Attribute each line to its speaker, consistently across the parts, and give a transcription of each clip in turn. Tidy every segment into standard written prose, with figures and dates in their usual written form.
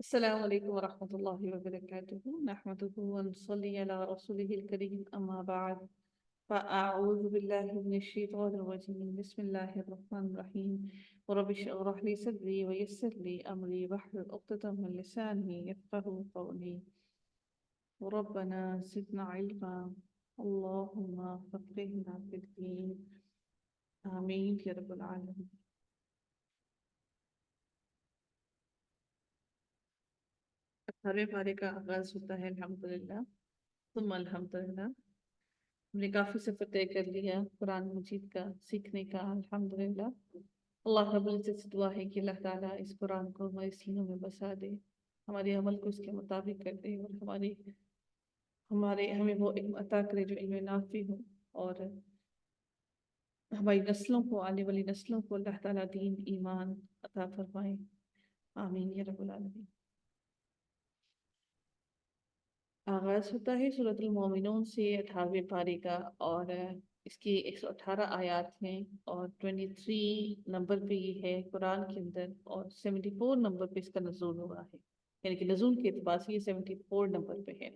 Speaker 1: السلام عليكم ورحمة الله وبركاته. نحمده ونصلي على رسوله الكريم، أما بعد. فأعوذ بالله من الشيطان الرجيم. بسم الله الرحمن الرحيم. ورب اشرح لي صدري ويسر لي أمري واحلل عقدة من لساني يفقهوا قولي. ربنا زدنا علما. اللهم فقهنا في الدين. آمين يا رب العالمين. ہر پارے کا آغاز ہوتا ہے الحمدللہ ثم الحمدللہ. ہم نے کافی سفر طے کر لیا قرآن مجید کا سیکھنے کا الحمدللہ. اللہ رب العزت سے دعا ہے کہ اللہ تعالیٰ اس قرآن کو ہمارے سینوں میں بسا دے، ہمارے عمل کو اس کے مطابق کر دے، اور ہمیں وہ علم عطا کرے جو علم نافع ہو، اور ہماری نسلوں کو، آنے والی نسلوں کو اللہ تعالیٰ دین ایمان عطا فرمائے. آمین یا رب العالمین. آغاز ہوتا ہے سورۃ المومنون سے 18ویں پارے کا، اور اس کی 118 آیات ہیں، اور 23 نمبر پہ یہ ہے قرآن کے اندر، اور 74 نمبر پہ اس کا نزول ہوا ہے، یعنی کہ نزول کے اعتبار سے یہ 74 نمبر پہ ہے،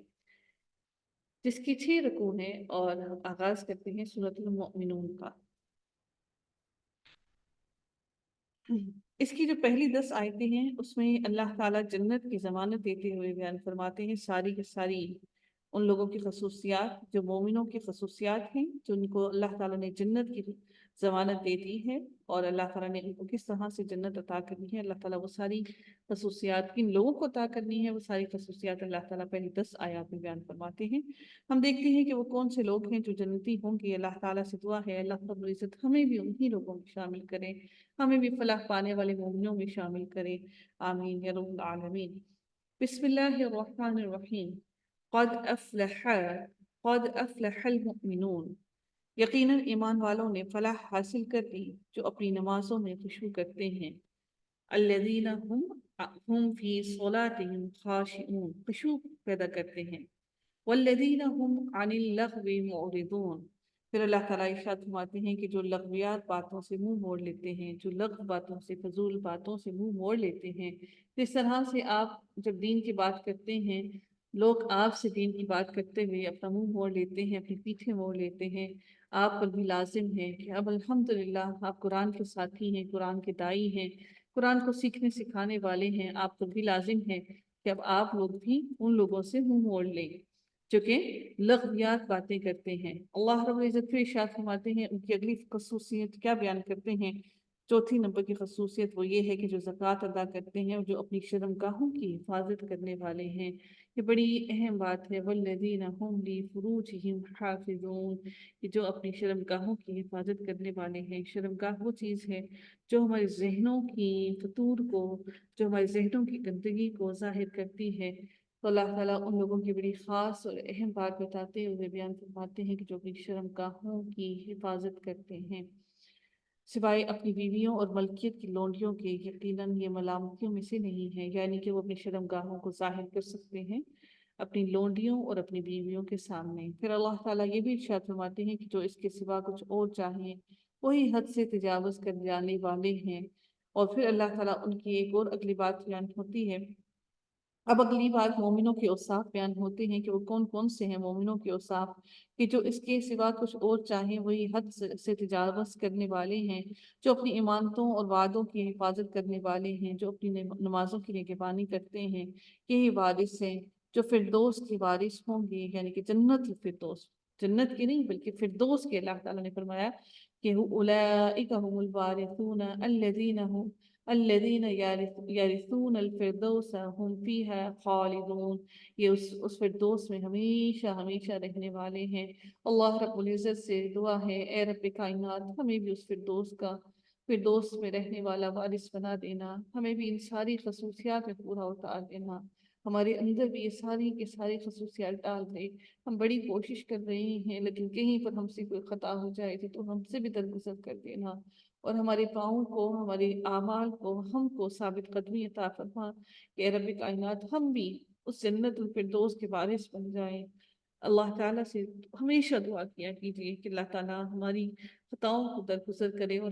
Speaker 1: جس کی 6 رکوع ہیں. اور آغاز کرتے ہیں سورۃ المومنون کا. اس کی جو پہلی 10 آیتیں ہیں اس میں اللہ تعالیٰ جنت کی ضمانت دیتے ہوئے بیان فرماتے ہیں ساری کی ساری ان لوگوں کی خصوصیات جو مومنوں کی خصوصیات ہیں، جو ان کو اللہ تعالیٰ نے جنت کی ضمانت دے دی ہے، اور اللہ تعالیٰ نے ان کو کس طرح سے جنت عطا کرنی ہے. اللہ تعالیٰ وہ ساری خصوصیات کن لوگوں کو عطا کرنی ہے، وہ ساری خصوصیات اللہ تعالیٰ پہلی 10 آیات میں بیان فرماتے ہیں. ہم دیکھتے ہیں کہ وہ کون سے لوگ ہیں جو جنتی ہوں گے. اللہ تعالیٰ سے دعا ہے اللہ رب العزت ہمیں بھی انہی لوگوں میں شامل کرے، ہمیں بھی فلاح پانے والے مومنوں میں شامل کرے. آمین یا رب العالمین. بسم اللہ الرحمن الرحیم. قد افلح قد افلح المؤمنون. یقیناً ایمان والوں نے فلاح حاصل کر لی جو اپنی نمازوں میں خشوع کرتے ہیں. الذین ہم فی صلاتہم خاشعون، خشوع پیدا کرتے ہیں. والذین ہم عن اللغو معرضون. پھر اللہ تعالیٰ ارشاد فرماتے ہیں کہ جو لغویات باتوں سے منہ موڑ لیتے ہیں، جو لغو باتوں سے، فضول باتوں سے منہ موڑ لیتے ہیں. اس طرح سے آپ جب دین کی بات کرتے ہیں، لوگ آپ سے دین کی بات کرتے ہوئے اپنا منہ موڑ لیتے ہیں، اپنی پیٹھیں موڑ لیتے ہیں. آپ پر بھی لازم ہے کہ اب الحمدللہ آپ قرآن کے ساتھی ہیں، قرآن کے دائی ہیں، قرآن کو سیکھنے سکھانے والے ہیں. آپ پر بھی لازم ہے کہ اب آپ لوگ بھی ان لوگوں سے منہ موڑ لیں جو کہ لغویات باتیں کرتے ہیں. اللہ رب العزت پھر ارشاد فرماتے ہیں، ان کی اگلی خصوصیت کیا بیان کرتے ہیں. چوتھی نمبر کی خصوصیت وہ یہ ہے کہ جو زکوٰۃ ادا کرتے ہیں، جو اپنی شرمگاہوں کی حفاظت کرنے والے ہیں. یہ بڑی اہم بات ہے. والذین هم لفروجهم حافظون، کہ جو اپنی شرمگاہوں کی حفاظت کرنے والے ہیں. شرمگاہ وہ چیز ہے جو ہمارے ذہنوں کی فطور کو، جو ہمارے ذہنوں کی گندگی کو ظاہر کرتی ہے. تو اللہ تعالیٰ ان لوگوں کی بڑی خاص اور اہم بات بتاتے ہوئے بیان فرماتے ہیں کہ جو اپنی شرمگاہوں کی حفاظت کرتے ہیں، سوائے اپنی بیویوں اور ملکیت کی لونڈیوں کے. یقیناً یہ ملامتیوں میں سے نہیں ہے، یعنی کہ وہ اپنی شرمگاہوں کو ظاہر کر سکتے ہیں اپنی لونڈیوں اور اپنی بیویوں کے سامنے. پھر اللہ تعالیٰ یہ بھی ارشاد فرماتے ہیں کہ جو اس کے سوا کچھ اور چاہیں وہی حد سے تجاوز کر جانے والے ہیں. اور پھر اللہ تعالیٰ ان کی ایک اور اگلی بات بیان ہوتی ہے. اب اگلی بات مومنوں کے اوصاف بیان ہوتے ہیں کہ وہ کون کون سے ہیں مومنوں کے اوصاف، کہ جو اس کے سوا کچھ اور چاہیں وہی حد سے تجاوز کرنے والے ہیں، جو اپنی ایمانتوں اور وعدوں کی حفاظت کرنے والے ہیں، جو اپنی نمازوں کی نگہبانی کرتے ہیں. یہی وارث ہیں جو فردوس کی وارث ہوں گے، یعنی کہ جنت الفردوس، جنت کی نہیں بلکہ فردوس کے. اللہ تعالیٰ نے فرمایا کہ اولئک هم الوارثون الذین یرثون الفردوس هم فیہا خالدون. یہ اس فردوس میں ہمیشہ ہمیشہ رہنے والے ہیں. اللہ رب العزت سے دعا ہے اے رب کائنات ہمیں بھی اس فردوس میں رہنے والا وارث بنا دینا. ہمیں بھی ان ساری خصوصیات میں پورا اتار دینا. ہمارے اندر بھی یہ ساری کی ساری خصوصیات ڈال دے. ہم بڑی کوشش کر رہے ہیں لیکن کہیں پر ہم سے کوئی خطا ہو جائے تو ہم سے بھی درگزر کر دینا، اور ہمارے پاؤں کو، ہمارے اعمال کو، ہم کو ثابت قدمی عطا فرما کہ اے رب کائنات ہم بھی اس جنت الفردوس کے وارث بن جائیں. اللہ تعالیٰ سے ہمیشہ دعا کیا کیجیے کہ اللہ تعالیٰ ہماری خطاؤں کو درگزر کرے اور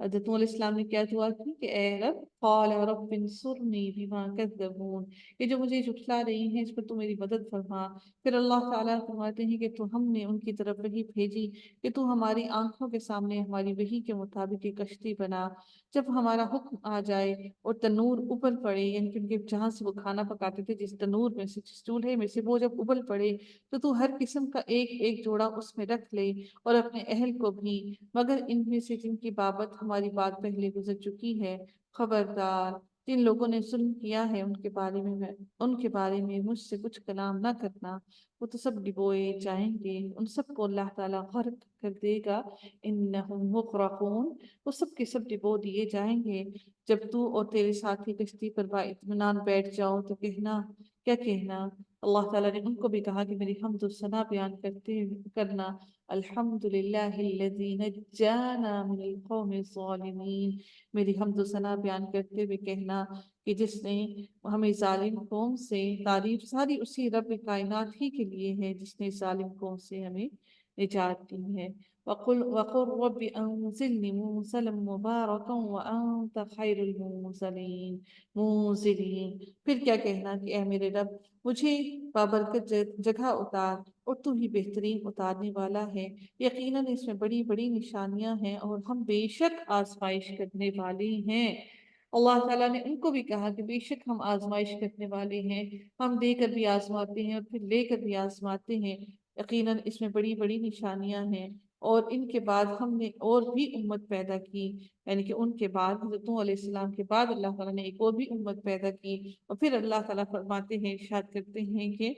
Speaker 1: حضرت علیہ السلام نے کیا دعا کی کہ اے رب قال رب انصرنی بما کذبون، یہ جو مجھے جھٹلا رہی ہیں اس پر تو میری مدد فرما۔ پھر اللہ تعالیٰ فرماتے ہیں کہ تو ہم نے ان کی طرف وحی بھیجی کہ تو ہماری آنکھوں کے سامنے ہماری وحی کے مطابق ایک کشتی بنا، جب ہمارا حکم آ جائے اور تنور ابل پڑے، یعنی کہ ان کے جہاں سے وہ کھانا پکاتے تھے جس تنور میں سے جس چولہے میں سے، وہ جب ابل پڑے تو ہر قسم کا ایک ایک جوڑا اس میں رکھ لے اور اپنے اہل کو بھی، مگر ان میں سے جن کی بابت ہماری بات پہلے گزر چکی ہے، خبردار جن لوگوں نے ظلم کیا ہے ان کے بارے میں مجھ سے کچھ کلام نہ کرنا، وہ تو سب ڈبوئے جائیں گے، ان سب کو اللہ تعالیٰ غرق کر دے گا، انہم مغرقون، وہ سب کے سب ڈبو دیے جائیں گے۔ جب تو اور تیرے ساتھی کشتی پر با اطمینان بیٹھ جاؤ تو کہنا، کیا کہنا؟ اللہ تعالیٰ نے ان کو بھی کہا کہ میری حمد و ثنا بیان کرنا، الحمدللہ الذی نجانا من القوم الظالمین، میری حمد و ثنا بیان کرتے ہوئے کہنا کہ جس نے ہمیں ظالم قوم سے، تعریف ساری اسی رب کائنات ہی کے لیے ہے جس نے ظالم قوم سے ہمیں نجات دی ہے۔ وَقُلْ رَبِّ أَنزِلْنِ مُنزَلًا مُبَارَكًا وَأَنْتَ خَيْرُ المنزلین، پھر کیا کہنا کہ اے میرے رب مجھے بابرکت جگہ اتار اور تو ہی بہترین اتارنے والا ہے، یقیناً اس میں بڑی بڑی نشانیاں ہیں اور ہم بے شک آزمائش کرنے والے ہیں۔ اللہ تعالیٰ نے ان کو بھی کہا کہ بے شک ہم آزمائش کرنے والے ہیں، ہم دے کر بھی آزماتے ہیں اور پھر لے کر بھی آزماتے ہیں، یقیناً اس میں بڑی بڑی نشانیاں ہیں۔ اور ان کے بعد ہم نے اور بھی امت پیدا کی، یعنی کہ ان کے بعد حضرت نوح علیہ السلام کے بعد اللہ تعالیٰ نے ایک اور بھی امت پیدا کی، اور پھر اللہ تعالیٰ فرماتے ہیں، ارشاد کرتے ہیں کہ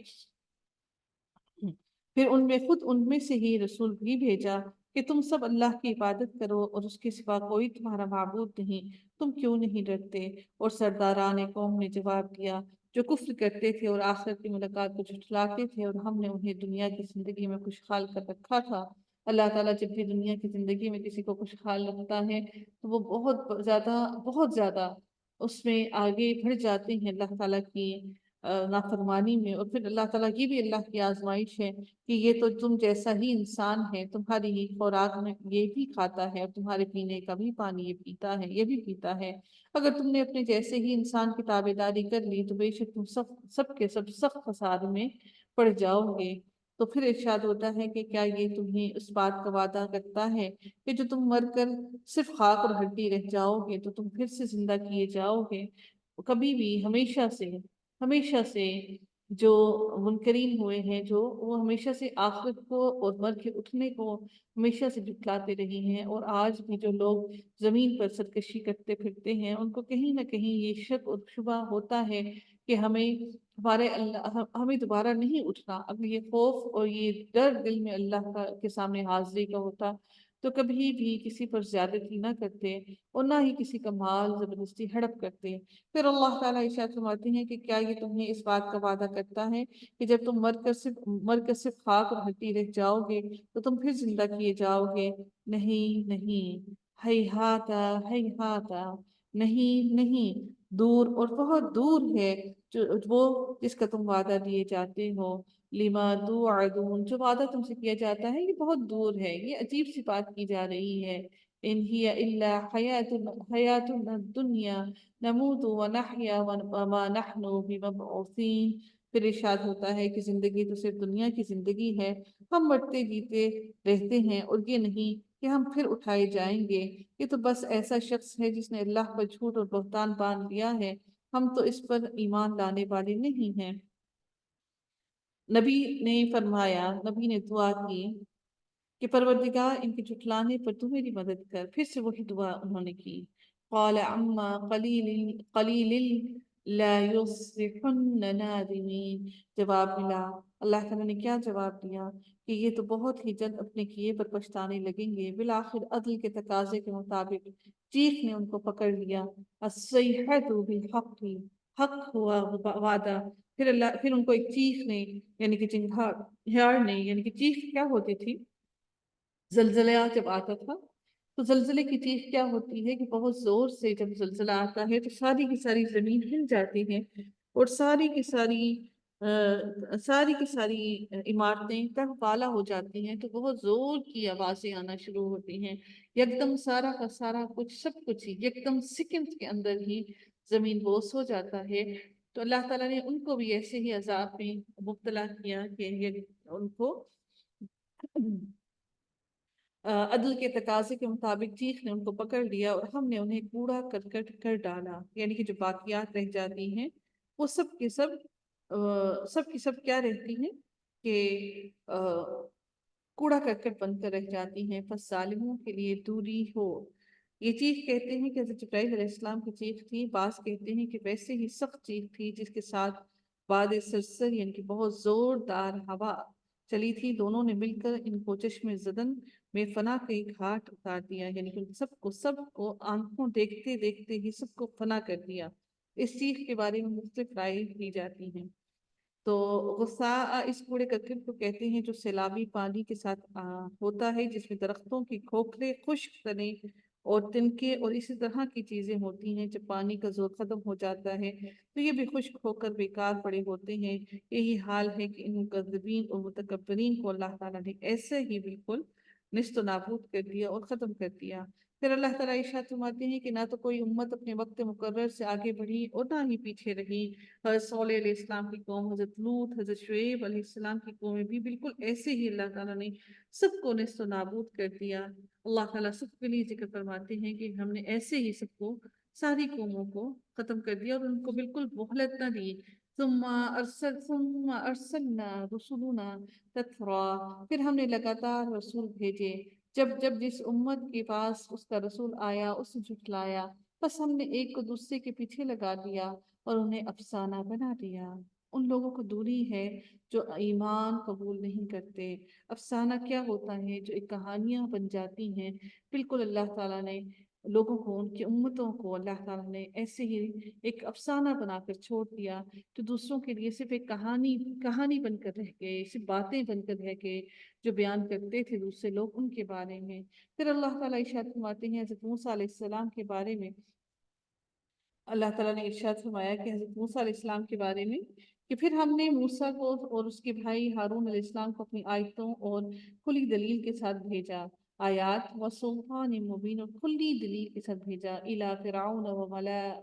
Speaker 1: پھر ان میں سے ہی رسول بھی بھیجا کہ تم سب اللہ کی عبادت کرو اور اس کے سوا کوئی تمہارا معبود نہیں، تم کیوں نہیں ڈرتے؟ اور سرداران قوم نے جواب دیا جو کفر کرتے تھے اور آخرت کی ملاقات کو جھٹلاتے تھے، اور ہم نے انہیں دنیا کی زندگی میں خوشحال کر رکھا تھا۔ اللہ تعالیٰ جب بھی دنیا کی زندگی میں کسی کو خوشحال رکھتا ہے تو وہ بہت زیادہ اس میں آگے بڑھ جاتے ہیں اللہ تعالیٰ کی نافرمانی میں، اور پھر اللہ تعالیٰ کی بھی اللہ کی آزمائش ہے کہ یہ تو تم جیسا ہی انسان ہے، تمہاری ہی خوراک میں یہ بھی کھاتا ہے اور تمہارے پینے کا بھی پانی یہ پیتا ہے، یہ بھی پیتا ہے، اگر تم نے اپنے جیسے ہی انسان کی تابعداری کر لی تو بے شک تم سب کے سب سخت خسارے میں پڑ جاؤ گے۔ تو پھر ارشاد ہوتا ہے کہ کیا یہ تمہیں اس بات کا وعدہ کرتا ہے کہ جو تم مر کر صرف خاک اور ہڈی رہ جاؤ گے تو تم پھر سے زندہ کیے جاؤ گے؟ کبھی بھی ہمیشہ سے جو منکرین ہوئے ہیں، جو وہ ہمیشہ سے آخرت کو اور مر کے اٹھنے کو ہمیشہ سے جھٹلاتے رہے ہیں، اور آج بھی جو لوگ زمین پر سرکشی کرتے پھرتے ہیں ان کو کہیں نہ کہیں یہ شک اور شبہ ہوتا ہے کہ ہمیں دوبارہ نہیں اٹھنا۔ اگر یہ خوف اور یہ ڈر دل میں اللہ کے سامنے حاضری کا ہوتا تو کبھی بھی کسی پر زیادتی نہ کرتے اور نہ ہی کسی کا مال زبردستی ہڑپ کرتے۔ پھر اللہ تعالیٰ ارشاد فرماتے ہیں کہ کیا یہ تمہیں اس بات کا وعدہ کرتا ہے کہ جب تم مر کر صرف خاک اور ہڈی رہ جاؤ گے تو تم پھر زندہ کیے جاؤ گے؟ نہیں نہیں، ہیہاتا ہیہاتا، نہیں نہیں، دور اور بہت دور ہے وہ جس کا تم وعدہ دیے جاتے ہو، لما توعدون، جو وعدہ تم سے کیا جاتا ہے یہ بہت دور ہے، یہ عجیب سی بات کی جا رہی ہے۔ ان ہی الا حیاتنا الدنیا نموت ونحیا وما نحن بمبعوثین، پھر ارشاد ہوتا ہے کہ زندگی تو صرف دنیا کی زندگی ہے، ہم مرتے جیتے رہتے ہیں اور یہ نہیں کہ ہم پھر اٹھائے جائیں گے، یہ تو بس ایسا شخص ہے جس نے اللہ پر جھوٹ اور بہتان باندھ لیا ہے، ہم تو اس پر ایمان لانے والے نہیں ہیں۔ نبی نے دعا کی کہ پروردگار ان کے جھٹلانے پر تو میری مدد کر، پھر سے وہی دعا انہوں نے کی، قال عما قلیل لا یصبحن نادمین، جواب ملا، اللہ تعالیٰ نے کیا جواب دیا کہ یہ تو بہت ہی جلد اپنے کیے پر پچھتانے لگیں گے۔ بالآخر عدل کے تقاضے کے مطابق چیخ نے ان کو پکڑ لیا، الصیحۃ بالحق، حق ہوا وعدہ، پھر ان کو ایک چیخ نے، یعنی کہ چنگھاڑ نے، یعنی کہ چیخ کیا ہوتی تھی؟ زلزلہ جب آتا تھا تو زلزلے کی چیخ کیا ہوتی ہے کہ بہت زور سے جب زلزلہ آتا ہے تو ساری کی ساری زمین ہل جاتی ہے اور ساری کی ساری ساری کی ساری عمارتیں تہ پالا ہو جاتی ہیں، تو بہت زور کی آوازیں آنا شروع ہوتی ہیں، یکدم سارا کا سارا کچھ سب کچھ ہی یکدم سیکنڈ کے اندر ہی زمین بوس ہو جاتا ہے۔ تو اللہ تعالیٰ نے ان کو بھی ایسے ہی عذاب میں مبتلا کیا کہ یہ ان کو عدل کے تقاضے کے مطابق چیخ نے ان کو پکڑ لیا، اور ہم نے انہیں کوڑا کرکٹ کر ڈالا، یعنی کہ جو باقیات رہ جاتی ہیں وہ سب کے سب سب کی سب کیا رہتی ہیں کہ کوڑا کرکٹ بن کر رہ جاتی ہیں، پس ظالموں کے لیے دوری ہو۔ یہ چیخ کہتے ہیں کہ حضرت جبرائیل علیہ السلام کی چیخ تھی، بعض کہتے ہیں کہ ویسے ہی سخت چیخ تھی جس کے ساتھ باد سرسر یعنی کہ بہت زوردار ہوا چلی تھی، دونوں نے مل کر ان کو چشم زدن میں فنا کے گھاٹ اتار دیا، یعنی کہ سب کو آنکھوں دیکھتے دیکھتے ہی سب کو فنا کر دیا۔ اس چیخ کے بارے میں مختلف رائے دی جاتی ہیں۔ تو غصہ اس کوڑے کرکٹ کو کہتے ہیں جو سیلابی پانی کے ساتھ ہوتا ہے، جس میں درختوں کی کھوکھلے خشک تنے اور تنکے اور اسی طرح کی چیزیں ہوتی ہیں۔ جب پانی کا زور ختم ہو جاتا ہے تو یہ بھی خشک ہو کر بیکار پڑے ہوتے ہیں۔ یہی حال ہے کہ ان مکذبین اور متکبرین کو اللہ تعالیٰ نے ایسے ہی بالکل نست و نابود کر دیا اور ختم کر دیا۔ پھر اللہ تعالیٰ ارشاد فرماتے ہیں کہ نہ تو کوئی امت اپنے وقت مقرر سے آگے بڑھی اور نہ ہی پیچھے رہی۔ حضرت صالح علیہ السلام کی قوم، حضرت لوط، حضرت شعیب علیہ السلام کی قومیں بھی بالکل ایسے ہی اللہ تعالیٰ نے سب کو نیست و نابود کر دیا۔ اللہ تعالیٰ سب کے لیے ذکر فرماتے ہیں کہ ہم نے ایسے ہی سب کو، ساری قوموں کو ختم کر دیا اور ان کو بالکل مہلت نہ دی۔ ثم ارسلنا رسلنا تترا، پھر ہم نے لگاتار رسول بھیجے، جب جب جس امت کے پاس اس کا رسول آیا اس نے جھٹلایا، بس ہم نے ایک کو دوسرے کے پیچھے لگا دیا اور انہیں افسانہ بنا دیا۔ ان لوگوں کو دوری ہے جو ایمان قبول نہیں کرتے۔ افسانہ کیا ہوتا ہے؟ جو ایک کہانیاں بن جاتی ہیں۔ بالکل اللہ تعالیٰ نے لوگوں کو، ان کی امتوں کو اللہ تعالیٰ نے ایسے ہی ایک افسانہ بنا کر چھوڑ دیا، تو دوسروں کے لیے صرف ایک کہانی بن کر رہ گئے، صرف باتیں بن کر رہ گئے جو بیان کرتے تھے دوسرے لوگ ان کے بارے میں۔ پھر اللہ تعالیٰ ارشاد فرماتے ہیں حضرت موسیٰ علیہ السلام کے بارے میں، اللہ تعالیٰ نے ارشاد فرمایا کہ حضرت موسیٰ علیہ السلام کے بارے میں کہ پھر ہم نے موسیٰ کو اور اس کے بھائی ہارون علیہ السلام کو اپنی آیتوں اور کھلی دلیل کے ساتھ بھیجا، آیات و سلطان مبین، اور کھلی دلیل کے ساتھ بھیجا، الی فرعون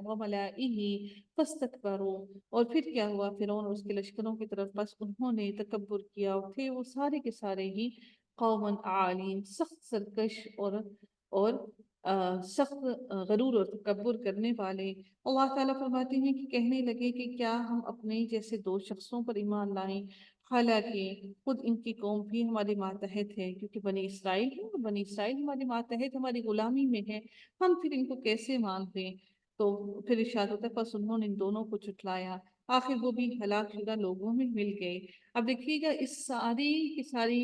Speaker 1: وملائہ فاستکبروا، اور پھر کیا ہوا فرعون اور اس کے لشکروں کی طرف، بس انہوں نے تکبر کیا، اور تھے وہ سارے کے سارے ہی قوما عالین، سخت سرکش اور سخت غرور اور تکبر کرنے والے۔ اللہ تعالیٰ فرماتے ہیں کہ کہنے لگے کہ کیا ہم اپنے جیسے دو شخصوں پر ایمان لائیں، حالانکہ خود ان کی قوم بھی ہمارے ماتحت ہے، کیونکہ بنی اسرائیل ہے اور بنی اسرائیل ہمارے ماتحت ہماری غلامی میں ہے، ہم پھر ان کو کیسے مان دیں؟ تو پھر ارشاد ہوتا ہے پس انہوں نے ان دونوں کو جھٹلایا، آخر وہ بھی ہلاک شدہ لوگوں میں مل گئے۔ اب دیکھیے گا اس ساری کی ساری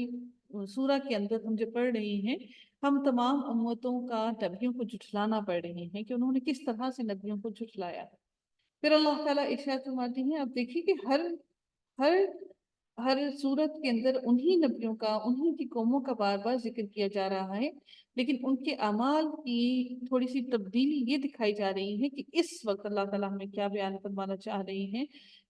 Speaker 1: سورہ کے اندر ہم جو پڑھ رہے ہیں، ہم تمام امتوں کا نبیوں کو جھٹلانا پڑ رہے ہیں کہ انہوں نے کس طرح سے نبیوں کو جھٹلایا۔ پھر اللہ تعالیٰ ارشاد فرماتے ہیں، اب دیکھیے کہ ہر ہر صورت کے اندر انہی نبیوں کا، انہی کی قوموں کا بار بار ذکر کیا جا رہا ہے، لیکن ان کے اعمال کی تھوڑی سی تبدیلی یہ دکھائی جا رہی ہے کہ اس وقت اللہ تعالیٰ ہمیں کیا بیان فرمانا چاہ رہے ہیں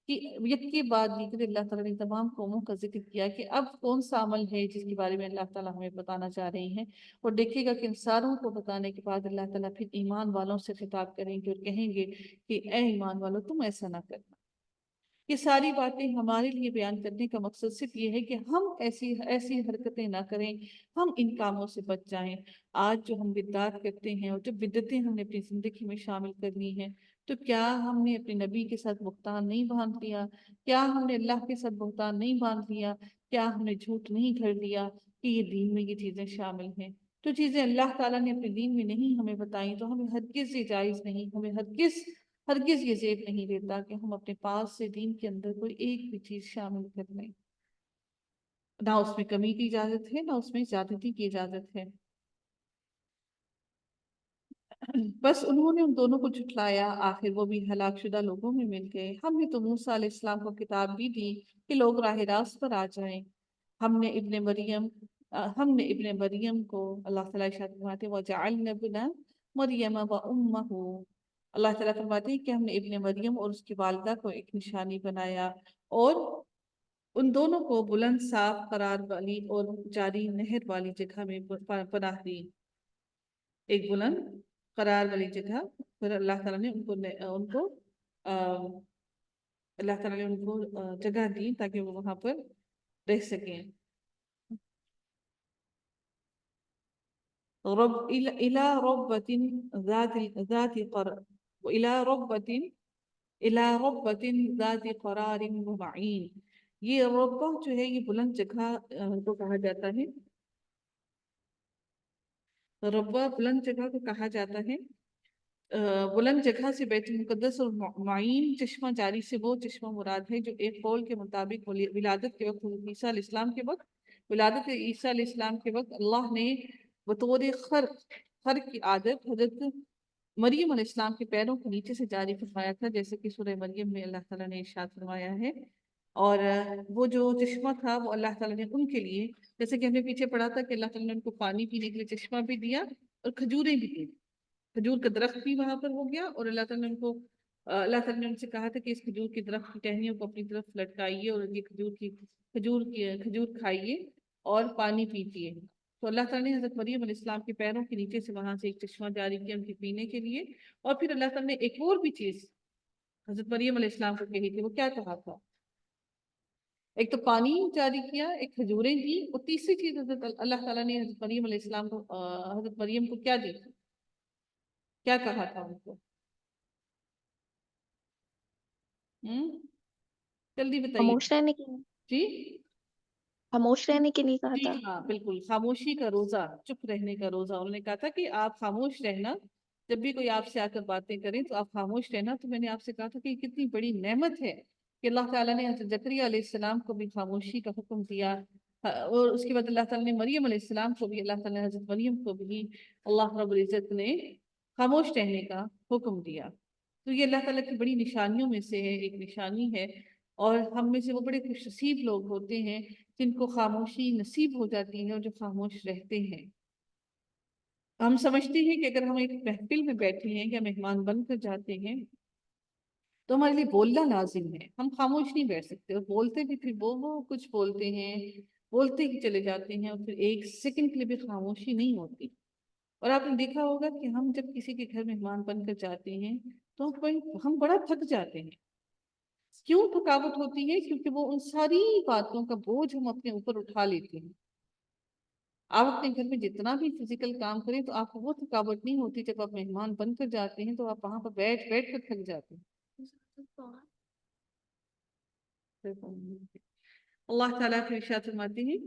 Speaker 1: کہ یک کے بعد دیگر اللہ تعالیٰ نے تمام قوموں کا ذکر کیا کہ اب کون سا عمل ہے جس کے بارے میں اللہ تعالیٰ ہمیں بتانا چاہ رہے ہیں، اور دیکھیے گا کہ ان ساروں کو بتانے کے بعد اللہ تعالیٰ پھر ایمان والوں سے خطاب کریں گے اور کہیں گے کہ اے ایمان والوں تم ایسا نہ کرنا۔ یہ ساری باتیں ہمارے لیے بیان کرنے کا مقصد صرف یہ ہے کہ ہم ایسی حرکتیں نہ کریں، ہم ان کاموں سے بچ جائیں۔ آج جو ہم بدعات کرتے ہیں اور جو بدعتیں ہم نے اپنی زندگی میں شامل کرنی ہیں، تو کیا ہم نے اپنے نبی کے ساتھ بہتان نہیں باندھ لیا؟ کیا ہم نے اللہ کے ساتھ بہتان نہیں باندھ لیا؟ کیا ہم نے جھوٹ نہیں گھڑ لیا کہ یہ دین میں یہ چیزیں شامل ہیں؟ جو چیزیں اللہ تعالیٰ نے اپنے دین میں نہیں ہمیں بتائیں تو ہمیں ہرگز یہ جائز نہیں، ہمیں ہرگز یہ زیب نہیں دیتا کہ ہم اپنے پاس سے دین کے اندر کوئی ایک بھی چیز شامل کر لیں، نہ اس میں کمی کی اجازت ہے نہ اس میں زیادتی کی اجازت ہے۔ بس انہوں نے ان دونوں کو جھٹلایا، آخر وہ بھی ہلاک شدہ لوگوں میں مل گئے۔ ہم نے تو موسیٰ علیہ السلام کو کتاب بھی دی کہ لوگ راہ راست پر آ جائیں۔ ہم نے ابن مریم کو، اللہ تعالیٰ ارشاد فرماتے ہیں وَجَعَلْنَا ابْنَ مَرْيَمَ وَأُمَّهُ اللہ تعالیٰ فرماتے ہیں کہ ہم نے ابن مریم اور اس کی والدہ کو ایک نشانی بنایا اور ان دونوں کو بلند صاف قرار والی اور جاری نہر والی جگہ میں پناہ دی، ایک بلند قرار والی جگہ۔ پھر اللہ تعالیٰ نے اللہ تعالیٰ نے ان کو جگہ دی تاکہ وہ وہاں پر رہ سکیں۔ رب الى ربة ذات قرار الى ربة ذات قرار ومعین، یہ ربہ جو ہے یہ بلند جگہ کو کہا جاتا ہے، ربہ بلند جگہ کو کہا جاتا ہے۔ بلند جگہ سے بیت المقدس اور معین چشمہ جاری سے وہ چشمہ مراد ہے جو ایک قول کے مطابق ولادت کے وقت عیسیٰ علیہ السلام کے وقت ولادت عیسیٰ علیہ السلام کے وقت اللہ نے بطور خرق کی عادت حضرت مریم علیہ السلام کے پیروں کے نیچے سے جاری فرمایا تھا، جیسے کہ سورہ مریم میں اللہ تعالیٰ نے ارشاد فرمایا ہے۔ اور وہ جو چشمہ تھا وہ اللہ تعالیٰ نے ان کے لیے، جیسے کہ ہم نے پیچھے پڑھا تھا کہ اللہ تعالیٰ نے ان کو پانی پینے کے لیے چشمہ بھی دیا اور کھجوریں بھی دی، کھجور کا درخت بھی وہاں پر ہو گیا، اور اللہ تعالیٰ نے ان کو اللہ تعالیٰ نے ان سے کہا تھا کہ اس کھجور کے درخت کی ٹہنیوں کو اپنی طرف لٹکائیے اور یہ کھجور کھائیے اور پانی پیجیے۔ تو اللہ تعالیٰ نے حضرت مریم علیہ السلام کے پیروں کے نیچے سے وہاں سے ایک چشمہ جاری کیا ان کے پینے کے لیے، اور پھر اللہ تعالیٰ نے ایک اور بھی چیز حضرت مریم علیہ السلام کو کہی تھی، وہ کیا کہا تھا؟ ایک تو پانی جاری کیا، ایک کھجوریں دی، اور تیسری چیز حضرت اللہ تعالیٰ نے حضرت مریم علیہ السلام کو حضرت مریم کو کیا دی تھی، کیا کہا تھا ان کو؟ جلدی بتائیے۔
Speaker 2: خاموش رہنے کے
Speaker 1: جی
Speaker 2: خاموش رہنے کے لیے کہا
Speaker 1: جی
Speaker 2: تھا۔
Speaker 1: ہاں بالکل، خاموشی کا روزہ، چپ رہنے کا روزہ۔ انہوں نے کہا تھا کہ آپ خاموش رہنا، جب بھی کوئی آپ سے آ کر باتیں کریں تو آپ خاموش رہنا۔ تو میں نے آپ سے کہا تھا کہ یہ کتنی بڑی نعمت ہے کہ اللہ تعالیٰ نے حضرت زکریا علیہ السلام کو بھی خاموشی کا حکم دیا، اور اس کے بعد اللہ تعالیٰ نے مریم علیہ السلام کو بھی، اللہ تعالیٰ نے حضرت مریم کو بھی اللہ رب العزت نے خاموش رہنے کا حکم دیا۔ تو یہ اللہ تعالیٰ کی بڑی نشانیوں میں سے ہے، ایک نشانی ہے، اور ہم میں سے وہ بڑے خوش نصیب لوگ ہوتے ہیں جن کو خاموشی نصیب ہو جاتی ہے اور جو خاموش رہتے ہیں۔ ہم سمجھتے ہیں کہ اگر ہم ایک محفل میں بیٹھے ہیں یا مہمان بن کر جاتے ہیں تو ہمارے لیے بولنا لازم ہے، ہم خاموش نہیں بیٹھ سکتے، اور بولتے بھی پھر وہ کچھ بولتے ہیں، بولتے ہی چلے جاتے ہیں، اور پھر ایک سیکنڈ کے لیے بھی خاموشی نہیں ہوتی۔ اور آپ نے دیکھا ہوگا کہ ہم جب کسی کے گھر مہمان بن کر جاتے ہیں تو ہم بڑا تھک جاتے ہیں۔ کیوں تھکاوٹ ہوتی ہے؟ کیونکہ وہ ان ساری باتوں کا بوجھ ہم اپنے اوپر اٹھا لیتے ہیں۔ آپ اپنے گھر میں جتنا بھی فزیکل کام کریں تو آپ کو وہ تھکاوٹ نہیں ہوتی، جب آپ مہمان بن کر جاتے ہیں تو آپ وہاں پر بیٹھ بیٹھ کر تھک جاتے ہیں۔ اللہ تعالیٰ کے ارشاد فرماتے ہیں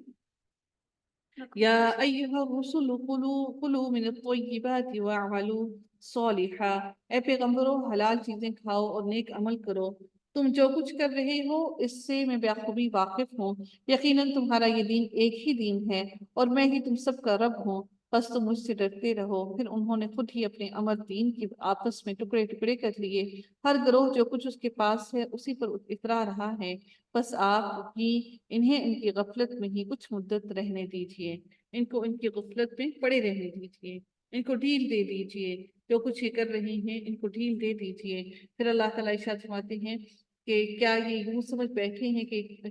Speaker 1: یا ایہا الرسل کلوا من الطیبات واعملوا صالحا، اے پیغمبروں حلال چیزیں کھاؤ اور نیک عمل کرو، تم جو کچھ کر رہے ہو اس سے میں بخوبی واقف ہوں، یقیناً تمہارا یہ دین ایک ہی دین ہے اور میں ہی تم سب کا رب ہوں، بس تم مجھ سے ڈرتے رہو۔ پھر انہوں نے خود ہی اپنے امر دین کی آپس میں ٹکڑے ٹکڑے کر لیے، ہر گروہ جو کچھ اس کے پاس ہے اسی پر اترا رہا ہے، بس آپ ہی انہیں ان کی غفلت میں ہی کچھ مدت رہنے دیجئے، ان کو ان کی غفلت میں پڑے رہنے دیجئے، ان کو ڈھیل دے دیجئے، جو کچھ یہ کر رہی ہیں ان کو ڈھیل دے دیجئے۔ پھر اللہ تعالیٰ ارشاد فرماتے ہیں کہ کیا یہ یوں سمجھ بیٹھے ہیں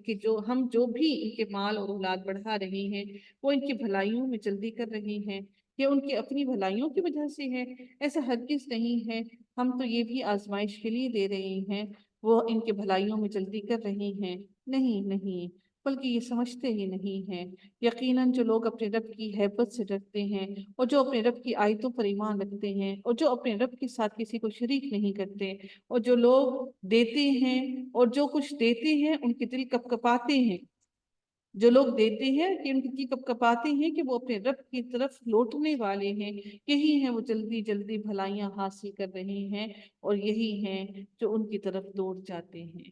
Speaker 1: کہ جو بھی ان کے مال اور اولاد بڑھا رہے ہیں وہ ان کی بھلائیوں میں جلدی کر رہے ہیں، یہ ان کی اپنی بھلائیوں کی وجہ سے ہے؟ ایسا ہرگز نہیں ہے، ہم تو یہ بھی آزمائش کے لیے دے رہے ہیں، وہ ان کے بھلائیوں میں جلدی کر رہے ہیں؟ نہیں، بلکہ یہ سمجھتے ہی نہیں ہیں۔ یقیناً جو لوگ اپنے رب کی ہیبت سے ڈرتے ہیں اور جو اپنے رب کی آیتوں پر ایمان رکھتے ہیں اور جو اپنے رب کے ساتھ کسی کو شریک نہیں کرتے، اور جو لوگ دیتے ہیں اور جو کچھ دیتے ہیں ان کے دل کپ کپاتے ہیں، جو لوگ دیتے ہیں کہ ان کی کپ کپاتے ہیں کہ وہ اپنے رب کی طرف لوٹنے والے ہیں، یہی ہیں وہ جلدی جلدی بھلائیاں حاصل کر رہے ہیں، اور یہی ہیں جو ان کی طرف دوڑ جاتے ہیں،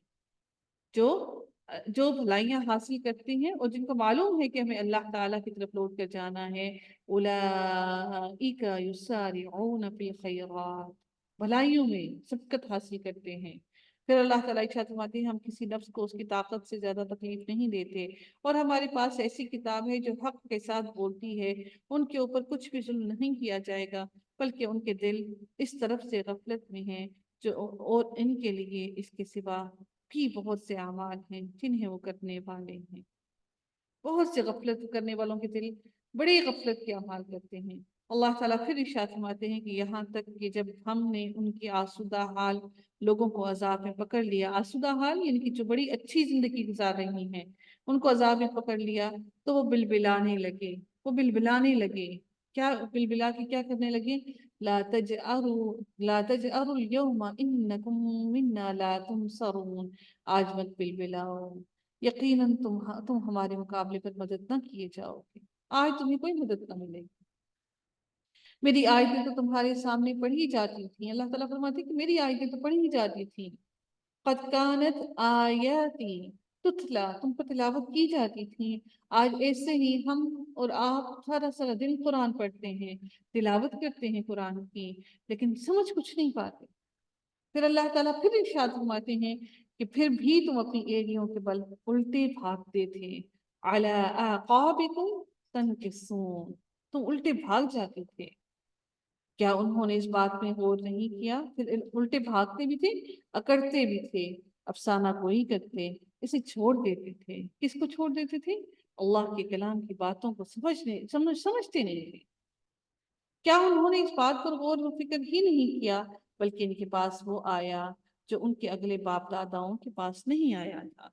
Speaker 1: جو بھلائیاں حاصل کرتے ہیں اور جن کو معلوم ہے کہ ہمیں اللہ تعالیٰ کی طرف لوٹ کر جانا ہے، اولئک یسارعون فی الخیرات، بھلائیوں میں سبقت حاصل کرتے ہیں۔ پھر اللہ تعالیٰ ارشاد فرماتے ہیں ہم کسی نفس کو اس کی طاقت سے زیادہ تکلیف نہیں دیتے، اور ہمارے پاس ایسی کتاب ہے جو حق کے ساتھ بولتی ہے، ان کے اوپر کچھ بھی ظلم نہیں کیا جائے گا، بلکہ ان کے دل اس طرف سے غفلت میں ہیں اور ان کے لیے اس کے سوا بھی بہت سے اعمال ہیں جنہیں وہ کرنے والے ہیں۔ بہت سے غفلت کرنے والوں کے دل بڑے غفلت کے اعمال کرتے ہیں۔ اللہ تعالیٰ پھر ارشاد فرماتے ہیں کہ یہاں تک کہ جب ہم نے ان کی آسودہ حال لوگوں کو عذاب میں پکڑ لیا، آسودہ حال یعنی کہ جو بڑی اچھی زندگی گزار رہی ہیں ان کو عذاب میں پکڑ لیا، تو وہ بلبلانے لگے، وہ بلبلانے لگے۔ کیا بلبلا کے کیا کرنے لگے؟ لا تجأروا اليوم انکم منا لا تنصرون، آج مت بلبلاؤ، یقیناً تم ہمارے مقابلے پر مدد نہ کیے جاؤ گے، آج تمہیں کوئی مدد نہ ملے گی۔ میری آیتیں تو تمہارے سامنے پڑھی جاتی تھیں، اللہ تعالیٰ فرماتے ہیں کہ میری آیتیں تو پڑھی جاتی تھیں، قد کانت آیاتی تتلا، تم پر تلاوت کی جاتی تھیں، آج ایسے ہی ہم اور آپ سارا سارا دن قرآن پڑھتے ہیں، تلاوت کرتے ہیں قرآن کی، لیکن سمجھ کچھ نہیں پاتے۔ پھر اللہ تعالیٰ پھر ارشاد فرماتے ہیں کہ پھر بھی تم اپنی ایڑیوں کے بل الٹے بھاگتے تھے، علی اعقابکم تنکسون، تم الٹے بھاگ جاتے تھے۔ کیا انہوں نے اس بات میں غور نہیں کیا؟ پھر الٹے بھاگتے بھی تھے، اکڑتے بھی تھے، افسانہ کوئی کرتے، اسے چھوڑ دیتے تھے۔ کس کو چھوڑ دیتے تھے؟ اللہ کے کلام کی باتوں کو سمجھتے نہیں تھے۔ کیا انہوں نے اس بات پر غور و فکر ہی نہیں کیا، بلکہ ان کے پاس وہ آیا جو ان کے اگلے باپ داداؤں کے پاس نہیں آیا تھا،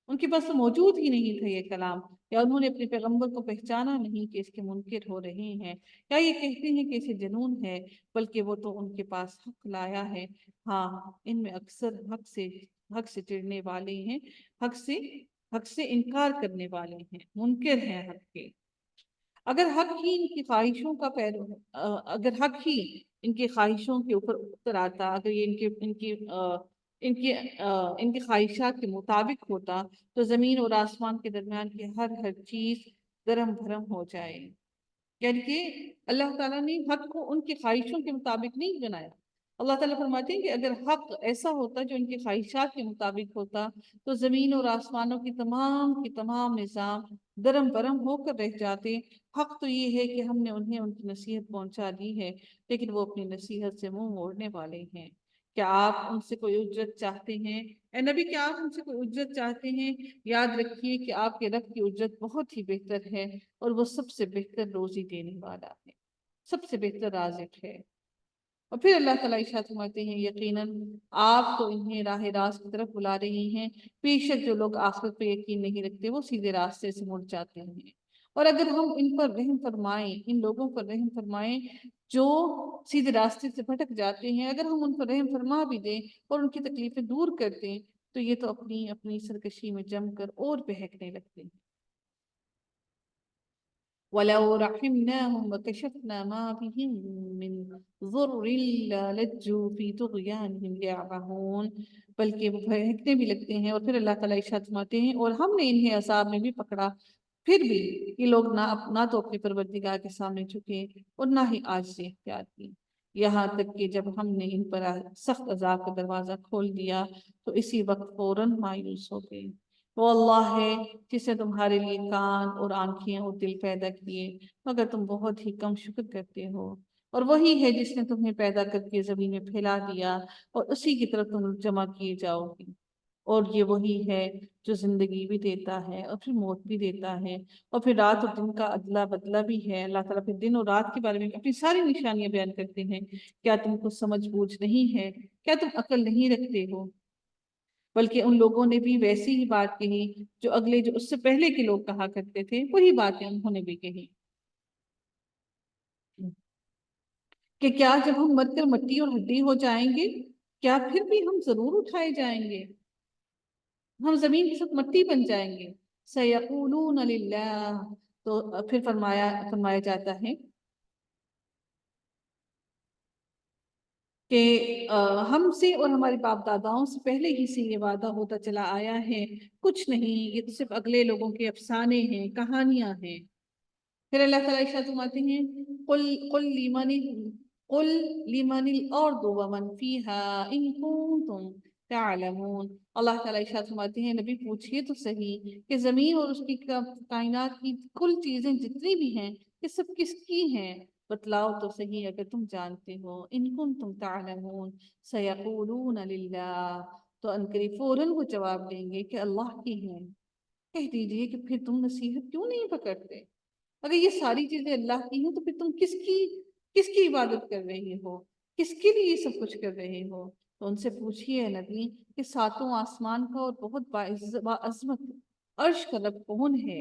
Speaker 1: ان کے پاس تو موجود ہی نہیں تھا یہ کلام، یا انہوں نے اپنے پیغمبر کو پہچانا نہیں کہ اس کے منکر ہو رہے ہیں، یا یہ کہتے ہیں کہ اسے جنون ہے، بلکہ وہ تو ان کے پاس حق لایا ہے۔ ہاں، ان میں اکثر حق سے چڑھنے والے ہیں، حق سے انکار کرنے والے ہیں، منکر ہیں حق کے۔ اگر حق ہی ان کی خواہشوں کا اگر حق ہی ان کی خواہشوں کے اوپر اتر آتا، اگر یہ ان کی خواہشات کے مطابق ہوتا، تو زمین اور آسمان کے درمیان کی ہر چیز درم بھرم ہو جائے۔ یعنی کہ اللہ تعالیٰ نے حق کو ان کی خواہشوں کے مطابق نہیں بنایا۔ اللہ تعالیٰ فرماتے ہیں کہ اگر حق ایسا ہوتا جو ان کی خواہشات کے مطابق ہوتا، تو زمین اور آسمانوں کی تمام نظام درم برم ہو کر رہ جاتے۔ حق تو یہ ہے کہ ہم نے انہیں ان کی نصیحت پہنچا دی ہے، لیکن وہ اپنی نصیحت سے منہ موڑنے والے ہیں۔ کیا آپ ان سے کوئی اجرت چاہتے ہیں؟ اے نبی، کیا آپ ان سے کوئی اجرت چاہتے ہیں؟ یاد رکھیے کہ آپ کے رب کی اجرت بہت ہی بہتر ہے، اور وہ سب سے بہتر روزی دینے والا ہے، سب سے بہتر رازق ہے۔ اور پھر اللہ تعالیٰ ارشاد فرماتے ہیں یقیناً آپ تو انہیں راہ راست کی طرف بلا رہی ہیں، بے شک جو لوگ آخرت پہ یقین نہیں رکھتے وہ سیدھے راستے سے مڑ جاتے ہیں۔ اور اگر ہم ان پر رحم فرمائیں، ان لوگوں پر رحم فرمائیں جو سیدھے راستے سے بھٹک جاتے ہیں، اگر ہم ان پر رحم فرما بھی دیں اور ان کی تکلیفیں دور کر دیں، تو یہ تو اپنی سرکشی میں جم کر اور بہکنے لگتے ہیں۔ وَلَوْ رَحِمْنَاهُمْ وَكَشَفْنَا مَا بِهِمْ مِنْ ضُرٍّ لَلَجُّوا فِي طُغْيَانِهِمْ يَعْمَهُونَ، بلکہ وہ بہکنے بھی لگتے ہیں۔ اور پھر اللہ تعالیٰ ارشاد فرماتے ہیں اور ہم نے انہیں عذاب میں بھی پکڑا، پھر بھی یہ لوگ نہ تو اپنے پروردگار کے سامنے جھکے اور نہ ہی عاجزی اختیار کی، یہاں تک کہ جب ہم نے ان پر سخت عذاب کا دروازہ کھول دیا تو اسی وقت فوراً مایوس ہو گئے۔ وہ اللہ ہے جس نے تمہارے لیے کان اور آنکھیں اور دل پیدا کیے، مگر تم بہت ہی کم شکر کرتے ہو۔ اور وہی ہے جس نے تمہیں پیدا کر کے زمین میں پھیلا دیا، اور اسی کی طرف تم جمع کیے جاؤ گے۔ اور یہ وہی ہے جو زندگی بھی دیتا ہے اور پھر موت بھی دیتا ہے، اور پھر رات اور دن کا ادلا بدلہ بھی ہے۔ اللہ تعالیٰ پھر دن اور رات کے بارے میں اپنی ساری نشانیاں بیان کرتے ہیں۔ کیا تم کو سمجھ بوجھ نہیں ہے؟ کیا تم عقل نہیں رکھتے ہو؟ بلکہ ان لوگوں نے بھی ویسی ہی بات کہی جو اس سے پہلے کے لوگ کہا کرتے تھے، وہی باتیں انہوں نے بھی کہی کہ کیا جب ہم مر کر مٹی اور ہڈی ہو جائیں گے، کیا پھر بھی ہم ضرور اٹھائے جائیں گے؟ ہم زمین کے ساتھ مٹی بن جائیں گے۔ سَيَقُولُونَ لِلَّهِ، تو پھر فرمایا جاتا ہے کہ ہم سے اور ہمارے باپ داداؤں سے پہلے ہی سے یہ وعدہ ہوتا چلا آیا ہے، کچھ نہیں، یہ تو صرف اگلے لوگوں کے افسانے ہیں، کہانیاں ہیں۔ پھر اللہ تعالیٰ ارشاد فرماتے ہیں قل لمن الارض ومن فيها ان كنتم تعلمون۔ اللہ تعالیٰ ارشاد فرماتے ہیں نبی پوچھئے تو صحیح کہ زمین اور اس کی کائنات کی کل چیزیں جتنی بھی ہیں یہ سب کس کی ہیں، بتلاؤ تو صحیح اگر تم جانتے ہو۔ ان کنتم تعلمون سیقولون للہ، تو انقریب فوراً وہ جواب دیں گے کہ اللہ کی ہیں۔ کہہ دیجئے کہ پھر تم نصیحت کیوں نہیں پکڑتے؟ اگر یہ ساری چیزیں اللہ کی ہیں تو پھر تم کس کی عبادت کر رہے ہو، کس کے لیے یہ سب کچھ کر رہے ہو؟ تو ان سے پوچھئے نبی کہ ساتوں آسمان کا اور بہت باعظمت عرش کا رب کون ہے؟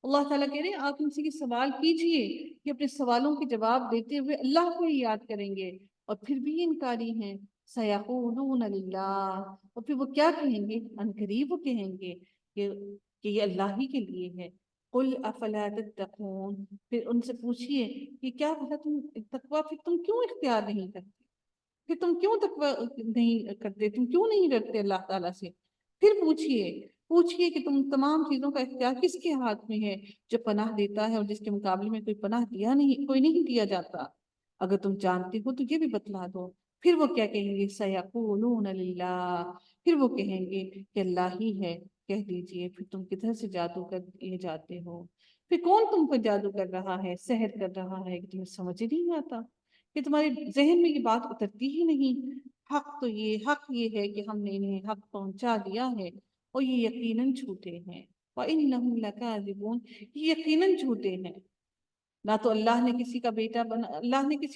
Speaker 1: اللہ تعالیٰ کہہ رہے ہیں آپ ان سے یہ سوال کیجئے کہ اپنے سوالوں کے جواب دیتے ہوئے اللہ کو ہی یاد کریں گے، اور پھر بھی انکاری ہیں۔ سیقولون للہ، اور پھر وہ کیا کہیں گے؟ عنقریب وہ کہیں گے کہ یہ اللہ ہی کے لیے ہے۔ قل افلا تتقون، پھر ان سے پوچھئے کہ کیا بھلا تم تقوی پھر تم کیوں اختیار نہیں کرتے، پھر تم کیوں تقوی نہیں کرتے، تم کیوں نہیں ڈرتے اللہ تعالیٰ سے؟ پھر پوچھئے کہ تم تمام چیزوں کا اختیار کس کے ہاتھ میں ہے، جو پناہ دیتا ہے اور جس کے مقابلے میں کوئی نہیں دیا جاتا؟ اگر تم جانتے ہو تو یہ بھی بتلا دو۔ پھر وہ کیا کہیں گے؟ سیقولون للہ، پھر وہ کہیں گے کہ اللہ ہی ہے۔ کہہ دیجئے پھر تم کدھر سے جادو کر یہ جاتے ہو؟ پھر کون تم پر جادو کر رہا ہے، سحر کر رہا ہے کہ تمہیں سمجھ ہی نہیں آتا، کہ تمہارے ذہن میں یہ بات اترتی ہی نہیں؟ حق یہ ہے کہ ہم نے انہیں حق پہنچا دیا ہے اور یہ یقیناً جھوٹے ہیں۔ وَإِنَّهُمْ لَكَاذِبُونَ، یہ یقیناً جھوٹے ہیں۔ نہ تو اللہ نے کسی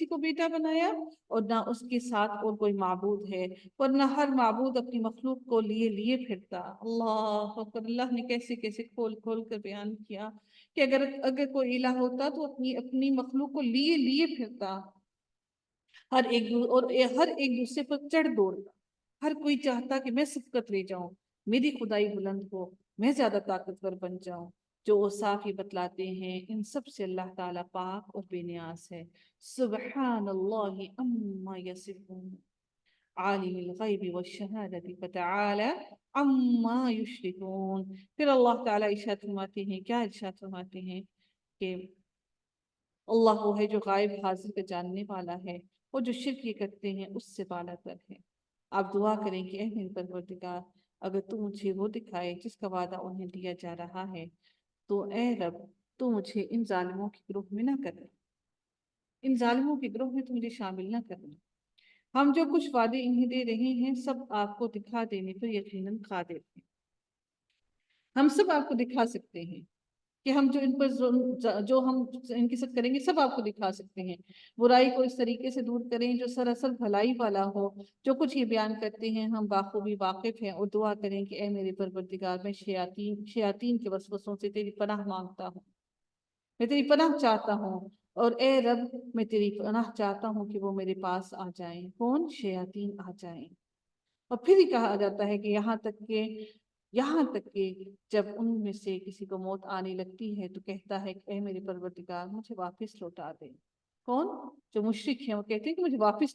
Speaker 1: کو بیٹا بنایا اور نہ اس کے ساتھ اور کوئی معبود ہے، ورنہ ہر معبود اپنی مخلوق کو لیے پھرتا۔ اللہ اکبر، اللہ نے کیسے کیسے کھول کھول کر بیان کیا کہ اگر کوئی الہ ہوتا تو اپنی مخلوق کو لیے پھرتا، ہر ایک دوسرے پر چڑھ دوڑتا، ہر کوئی چاہتا کہ میں سبقت لے جاؤں، میری خدائی بلند ہو، میں زیادہ طاقتور بن جاؤں۔ جو وہ صاف ہی بتلاتے ہیں ان سب سے اللہ تعالیٰ پاک اور بے نیاز ہے۔ سبحان اللہ عما یصفون، عالم الغیب والشہادت فتعالی عما یشرکون۔ پھر اللہ تعالیٰ ارشاد فرماتے ہیں، کیا ارشاد فرماتے ہیں کہ اللہ وہ ہے جو غائب حاضر کا جاننے والا ہے، اور جو شرک یہ کرتے ہیں اس سے بالا تر ہے۔ آپ دعا کریں کہ اے میرے پروردگار، اگر تو مجھے وہ دکھائے جس کا وعدہ انہیں دیا جا رہا ہے تو اے رب تو مجھے ان ظالموں کے گروہ میں نہ کرنا، ان ظالموں کے گروہ میں تو مجھے شامل نہ کرنا۔ ہم جو کچھ وعدے انہیں دے رہے ہیں سب آپ کو دکھا دینے پر یقیناً قادر ہیں، ہم سب آپ کو دکھا سکتے ہیں کہ ہم جو ان پر جو ہم ان کے ساتھ کریں گے سب آپ کو دکھا سکتے ہیں۔ برائی کو اس طریقے سے دور کریں جو سراسر بھلائی والا ہو۔ جو کچھ یہ بیان کرتے ہیں ہم بخوبی واقف ہیں، اور دعا کریں کہ اے میرے پروردگار، میں شیاطین کے وسوسوں سے تیری پناہ مانگتا ہوں، میں تیری پناہ چاہتا ہوں، اور اے رب میں تیری پناہ چاہتا ہوں کہ وہ میرے پاس آ جائیں۔ کون؟ شیاطین آ جائیں۔ اور پھر ہی کہا جاتا ہے کہ یہاں تک کہ جب ان میں سے کسی کو موت آنے لگتی ہے تو کہتا ہے کہ اے میرے پروردگار مجھے واپس لوٹا دے۔ کون؟ جو مشرک ہیں وہ کہتے ہیں کہ مجھے واپس